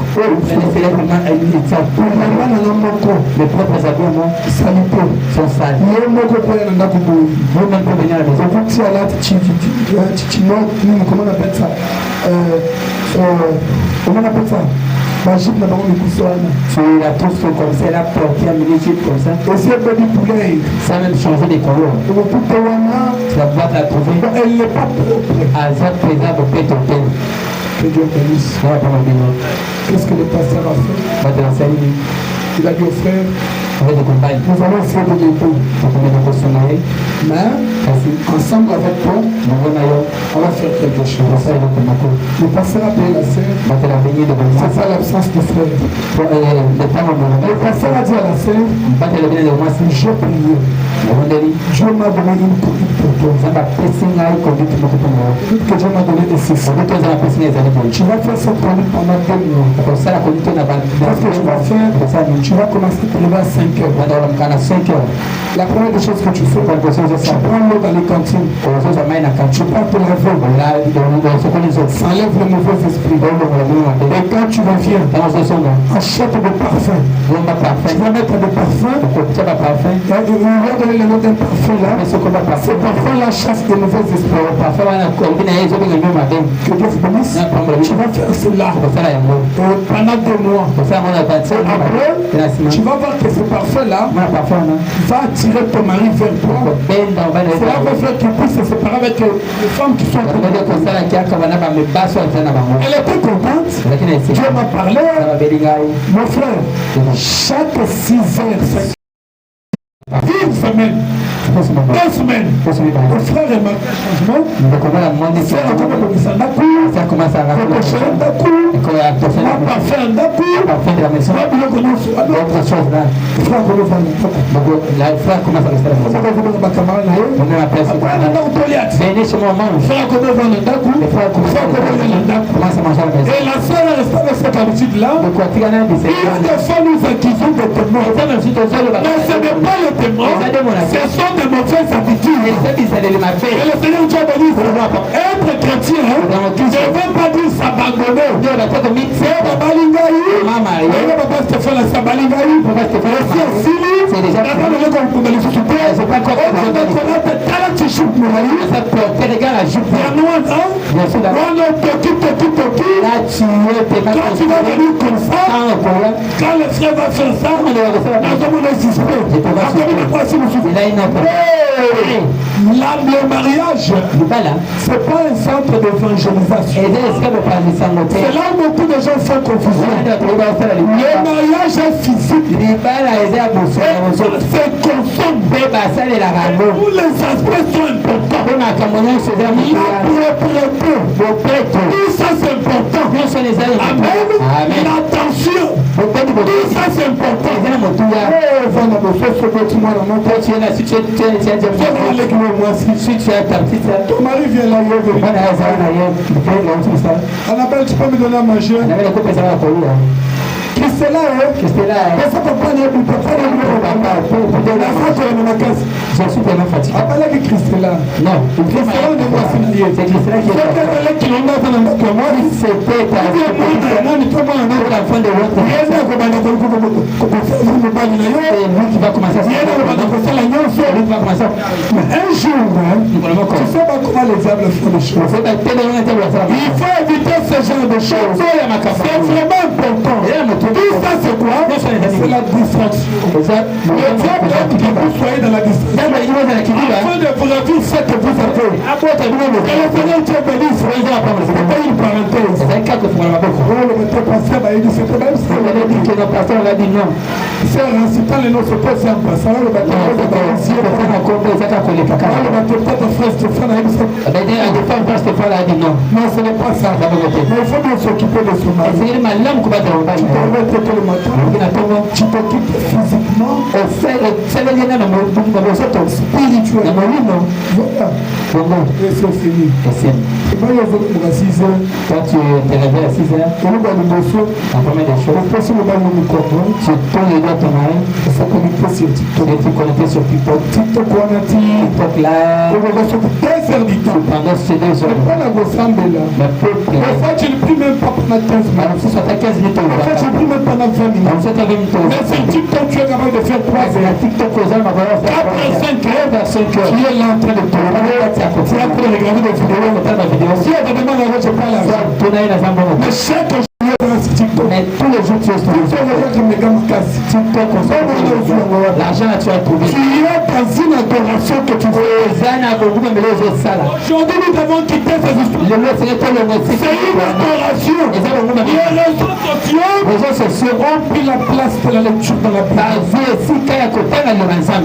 Les propres habillements salité sont sales. Vous-même pour venir à la maison. Comment on appelle ça? Comment on appelle ça? Magique là-bas, on écoute ça. Tu la trouves comme ça, elle a porté un mini-chip comme ça. Et c'est un petit poulet. Ça a même changé de couleur. Tu la boîte à trouver. Elle n'est pas propre. À ça, présent, au pète au pète. Que Dieu bénisse. Qu'est-ce que le pasteur a fait? Il a dit au frère, nous allons faire de l'époux. Mais ensemble avec toi, on va faire quelque chose. Le pasteur a payé la sœur. C'est ça l'absence du frère. Le pasteur a dit à la sœur, j'ai prié. Dieu m'a donné une conduite pour toi. Que Dieu m'a donné des six. Tu vas faire cette conduite pendant 2 mois. Parce que tu vas faire, tu vas commencer à te lever à 5 heures. La première des choses que tu fais, tu prends l'eau dans les cantines. Tu pars te laver. Enlève le mauvais esprit. Et quand tu reviens, achète des parfums. Tu vas mettre des parfums. Il va donner le nom d'un parfum là. Ce parfum là chasse des mauvais esprits. Que Dieu vous bénisse. Tu vas faire cela pendant 2 mois. Après, tu vas voir que ce parfum là va attirer ton mari vers toi. Cela va faire qu'il puisse se séparer avec les femmes qui sont Elle était contente. Dieu m'a parlé. Mon frère, chaque 6 heures, une semaine, 2 semaines, le frère est marqué un changement. Le frère a commencé à faire un coup. Et la soeur est restée avec cette habitude-là. Une des fois nous accusons des témoins. Mais ce n'est pas le témoin, ce sont des mauvaises habitudes. Et le Seigneur Dieu me dit, être chrétien, je ne veux pas dire s'abandonner. C'est Babalingaï. C'est déjà quand tu vas venir comme ça, quand le frère va faire ça, le mariage, c'est pas un centre d'évangélisation. C'est là où beaucoup de gens font confusion. Le mariage est physique. C'est consomme. Tous les aspects sont importants. Tout ça c'est important. Amen. L'attention. Tout ça c'est important. Ton mari vient là. Annabelle, tu peux me donner à manger? Christella, je suis tellement fatigué. Christella. Non, Christella, on est moi. C'est Christella qui est qui va commencer à un jour, tu sais pas comment les diables font les choses. Il faut éviter ce genre de choses. C'est vraiment important. Tout ça c'est quoi? C'est la distraction. Le diable a dit que vous soyez dans la distraction. Afin de vous revivre ce que vous avez. Et le Seigneur Dieu bénisse. C'est pas une parenthèse. Le pasteur a dit c'était même ça. On a dit non. C'est un incitant le nom se pose un passage. Le bateau a dit non. Non, ce n'est pas ça. Mais il faut bien s'occuper de son mari. Le matin, tu t'occupes physiquement spirituel. Voilà. Et c'est fini. Et moi, il y a 6 heures. Quand tu t'es levé à 6 heures, la première des choses, tu tournes les doigts de ton mari, il faut connecter sur TikTok. et tu connectes sur TikTok. TikTok là. On va sur 15 heures du temps. pendant ces 2 heures. Pas la grosse femme là. Le peuple. Des fois, tu ne pries même pas pendant 15 minutes. Alors, si ça fait 15 minutes, En fait, tu ne pries même pendant 20 minutes. on fait 20 minutes. Mais sur TikTok, tu es capable de faire 3 C'est la heures. TikTok aux hommes, on va faire 4 et 5 heures. vers 5 heures. Tu es là en train de tourner. Tu es en train de regarder des vidéos. On va faire la vidéo. Si elle te demande, je parle à ça. Tourner la jambe. Mais chaque jour dans la situation, TikTok. Mais tous les jours tu es sur TikTok. l'argent tu as trouvé. Tu es dans une adoration que tu fais. Aujourd'hui nous devons quitter ces histoires. C'est une adoration. Les réseaux sociaux ont pris la place de la lecture dans la Bible.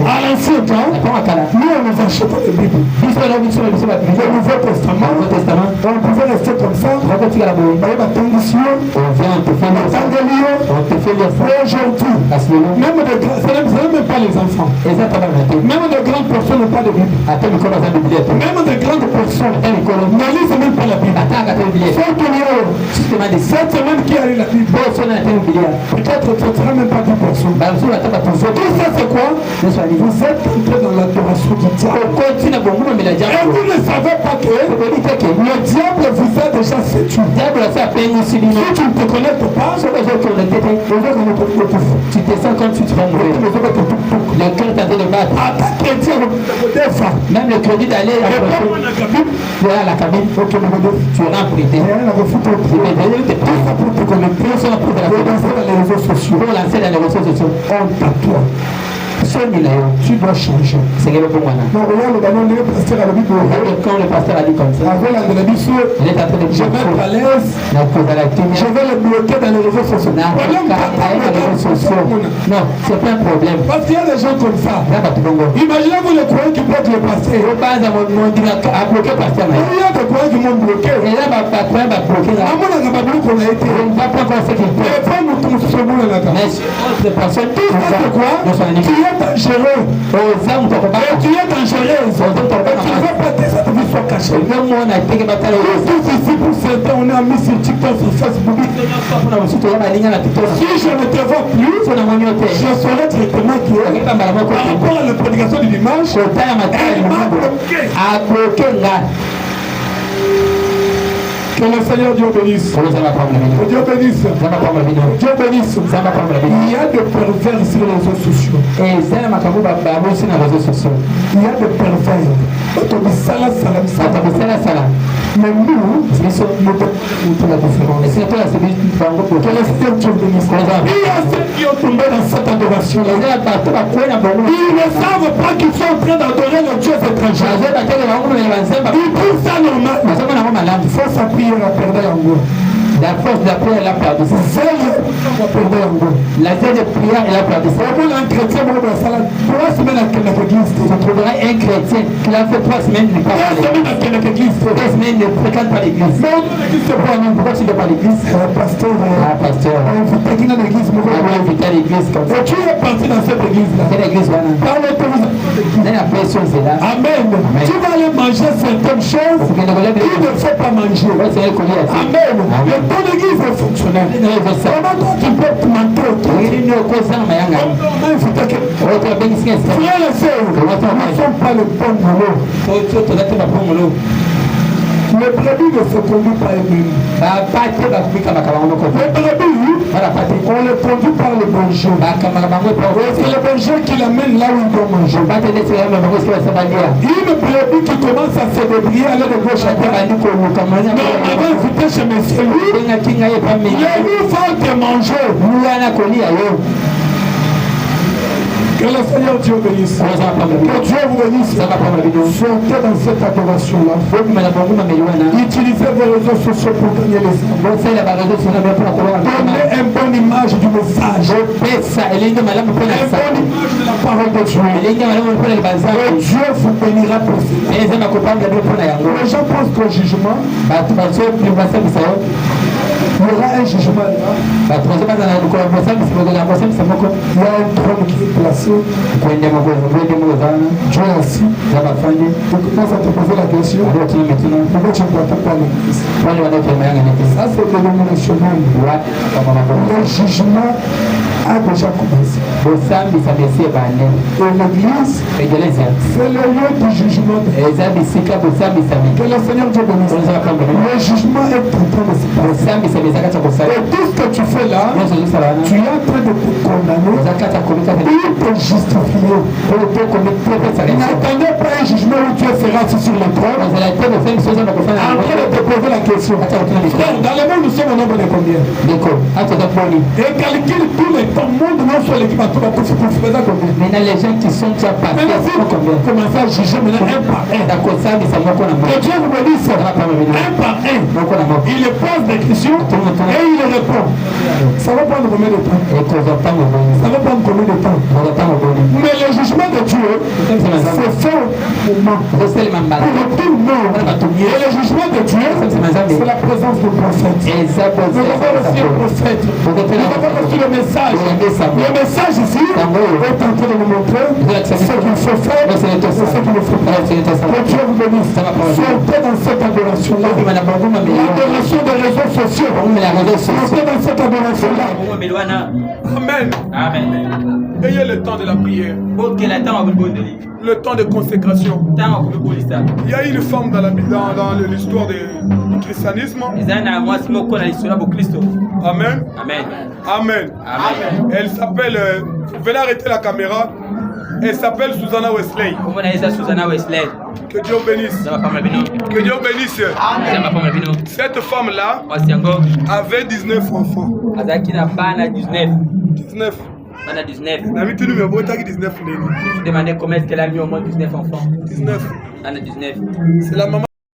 À l'ancien temps, nous on nous achetons les Bibles. Le Nouveau Testament, on pouvait rester comme ça. On vient te faire aujourd'hui, même de grands, ce n'est même pas les enfants. Même de grandes personnes n'ont pas de Bible. Même de grandes personnes ne lisent même pas la Bible. Cette semaine qui a lu la Bible, peut-être tu ne seras même pas 10 personnes. Tout ça c'est quoi? Vous êtes entrés dans l'adoration du diable. Et vous ne savez pas que le diable vous a déjà séduit. Si tu ne te connectes pas, tu te sens comme si tu vas mourir. Le cœur est en train de battre. Même le crédit d'aller à la cabine, tu es emprunté. Pour te connecter, dans les réseaux sociaux. Pour lancer dans les réseaux sociaux. Honte à toi. Tu dois changer. C'est le bon moment. Donc regarde le ballon de pasteur à la Bible. Quand le pasteur a dit comme ça, avant la Bible, il est en train de je vais être à l'aise. Je vais le bloquer dans les réseaux sociaux. Non, c'est pas un problème. Parce qu'il y a des gens comme ça. Imaginez-vous le courant qui bloque le pasteur. Il y a des courants qui m'ont bloqué. Et là, ma courant va bloquer là. On a été. On ne va pas voir ce qu'il peut. Mais les personnes, tout ça c'est quoi? Tu es dangereux. Et tu es dangereuse. Tu ne veux pas que cette vie soit cachée. Tous ici pour certains, on est mis sur TikTok, sur Facebook. Si je ne te vois plus, je serai directement qui est. Par rapport à la prédication du dimanche, elle m'a bloqué. Que le Seigneur Dieu bénisse. Dieu bénisse. Dieu bénisse. Il y a des pervers sur les réseaux sociaux. Il y a des pervers. Mais nous, nous la différence. Que le Seigneur Dieu bénisse. Il y a ceux qui ont tombé dans cette adoration. Ils ne savent pas qu'ils sont en train d'adorer le Dieu étranger. Ils trouvent ça normal. Il faut s'appuyer. La force de la prière, elle a perdu. La zèle de prière, elle a perdu. Tu trouveras un chrétien qui a fait 3 semaines de pas l'église. 3 semaines ne fréquente pas l'église. Pourquoi tu ne vas pas l'église? Pasteur. Invité à l'église comme ça. Tu es parti dans cette église-là. Quelle église là? La pression c'est là. Amen. Tu vas aller manger certaines choses qu'il ne faut pas manger. Amen. Ton église est fonctionnelle. Comment toi tu peux te mentir au temps? Frère et sœur, nous ne sommes pas le bon boulot. Les brebis ne se conduisent pas eux-mêmes. Les brebis, on les conduit par le berger. C'est le berger qui l'amène là où il doit manger. Une brebis qui commence à se débrouiller à l'aide de gauche à droite. Mais on va inviter chez monsieur lui. Les loups vont te manger. Que le Seigneur Dieu bénisse. Que Dieu vous bénisse. Sortez dans cette adoration-là. Utilisez vos réseaux sociaux pour gagner les âmes. Donnez une bonne image du message. Une bonne image de la parole de Dieu. Et Dieu vous bénira pour ça. Les gens pensent qu'au jugement, il y aura un jugement là. Il y a un trône qui est placé. Dieu est assis. Tu commences à te poser la question. Pourquoi tu ne vois pas l'église? Ça c'est le dénominationnel. Le jugement a déjà commencé. Et l'église, c'est le lieu du jugement. Que le Seigneur Dieu bénisse. Le jugement est en train de se passer. Et tout ce que tu fais là, tu es en train de te condamner pour te justifier. N'attendez pas un jugement où Dieu sera assis sur le trône en train de te poser la question. Frère, dans le monde, nous sommes au nombre de combien? D'accord. Et calcule tous les temps, monde non sur l'équipe à tout le monde, combien? Maintenant, les gens qui sont déjà passés, combien? Commencez à juger maintenant un par un. D'accord, ça, mais ça m'a pas Que Dieu vous bénisse. Un par un. Il les pose des questions et il les répond. Ça va prendre combien de temps? Ça va prendre combien de temps? Mais le jugement de Dieu, c'est fait au moment. Pour tout le monde. Et le jugement de Dieu, c'est la présence du prophète. Nous avons aussi le prophète. Nous avons aussi le message. Le message ici est en train de nous montrer ce qu'il faut faire et ce qu'il ne faut pas. Que Dieu vous bénisse. Sortez dans cette adoration-là. L'adoration des réseaux sociaux. Sortez dans cette adoration-là. Amen. Amen. Ayez le temps de la prière. Le temps de consécration. Il y a une femme dans l'histoire du christianisme. Amen. Amen. Elle s'appelle, vous venez arrêter la caméra. Elle s'appelle Susanna Wesley. Que Dieu bénisse. Que Dieu bénisse. Cette femme-là avait 19 enfants. 19. Demandez comment est-ce qu'elle a mis au moins 19 enfants. 19. Elle a 19. C'est la maman.